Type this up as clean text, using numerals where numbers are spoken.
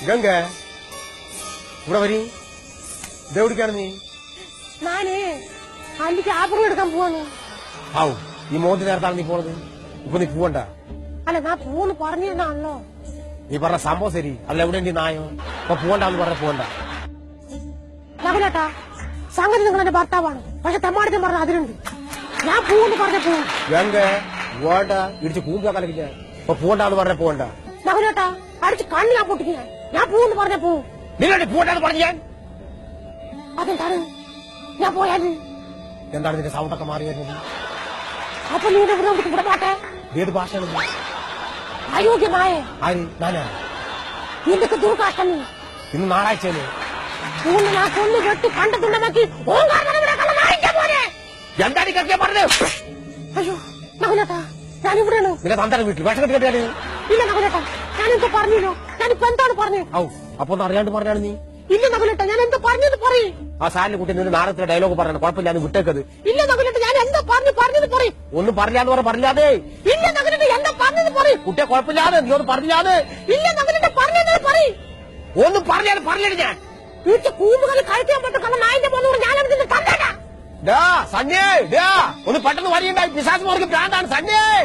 ഗംഗ ഇവിടെ വരി ഇതെവിടേക്കാണ് നീ? ഞാന് അല്ലിക്ക് ആപ്പിൾ എടുക്കാൻ പോവാണ്. ആവു ഈ മോദി നേരത്താണ് നീ പോണത്. ഇപ്പൊ നീ പോവണ്ട. അല്ല ഞാൻ പോന്ന് പറഞ്ഞാണല്ലോ. നീ പറഞ്ഞ സംഭവം ശരി. അല്ല എവിടെ നീ നായോ? അപ്പൊ പോവണ്ടെന്ന് പറഞ്ഞ പോവണ്ട. നകുലേട്ടാ, സംഗതി നിങ്ങൾ എന്റെ ഭർത്താവാണ്. പക്ഷെ തെമ്മാടിത്തം പറഞ്ഞ അതിലുണ്ട്. ഞാൻ പോവെന്ന് പറഞ്ഞ പോവും. ഗംഗ പോവണ്ട, ഇടിച്ച് കൂമ്പാ കലക്കില്ല. അപ്പൊ പോവണ്ടെന്ന് പറഞ്ഞ പോവണ്ട. നകുലേട്ടാ, അടിച്ച് കണ്ണു ഞാൻ പൊട്ടിക്കുക. ഞാൻ പോവെന്ന് പറഞ്ഞ പോവും. നിങ്ങളുടെ പോവണ്ടെന്ന് പറഞ്ഞു ഞാൻ. അതെന്താണ് ഞാൻ പോയാല്? എന്താണ് നിന്റെ സൗണ്ടൊക്കെ മാറി വരുന്നത്? അപ്പൊ നീ ഇവിടെ പാട്ടെ. ഏത് ഭാഷയാണ്? അയോഗ്യമായ ആര്? ഞാനാ? നിന്റെ ദുർകാഷ്ടം. ഇന്ന് ഞായറാഴ്ചയല്ലേ? പൂന്ന് ഞാൻ കൊന്നു വെട്ടി കണ്ടിട്ടുണ്ടെങ്കിൽ എന്താണ് ഈ പറഞ്ഞത്? അയ്യോ നകുലേട്ടാ, ഞാനിവിടെയാണ്. നിന്റെ തന്തര വീട്ടിൽ വിഷം കെട്ടിയാണ്. ഇല്ല നകുലേട്ടാ, ഞാനെന്തോ പറഞ്ഞല്ലോ. ഞാനിപ്പോ എന്താണ് പറഞ്ഞത്? ഔ അപ്പൊ ഒന്ന് അറിയാണ്ട് പറഞ്ഞാണ് നീ. ഇല്ല നകുലേട്ടാ, ഞാൻ എന്തോ പറഞ്ഞത് പറയും. ആ സാലിന് കുട്ടി നിന്റെ നാടകത്തിലെ ഡയലോഗ് പറയണം. കുഴപ്പമില്ല, അത് വിട്ടേക്കത്. ഇല്ല നകുലേട്ടാ, ഞാൻ എന്തോ പറഞ്ഞത് പറയും. ഒന്നും പറഞ്ഞാന്ന് പറഞ്ഞില്ലാതെ. ഇല്ല നകുലേട്ടാ, എന്തോ പറഞ്ഞത് പറയും. കുട്ടിയെ കുഴപ്പമില്ലാതെ നീ ഒന്നും പറഞ്ഞില്ലാതെ. ഇല്ല നകുലേട്ടാ, പറഞ്ഞത് പറയും. ഒന്നും പറഞ്ഞില്ല ഞാൻ. വീട്ടിൽ കൂമ്പുകൾ കഴിക്കാൻ പറ്റും. കാരണം നായിന്റെ പോകുന്നവർ ഞാനാണ് നിന്റെ തന്തേട്ടാ. സഞ്ജയ് ഒന്ന് പെട്ടെന്ന് വരിയുണ്ടായി. പിശാച് മോർക്ക് ഭ്രാന്താണ് സഞ്ജയ്.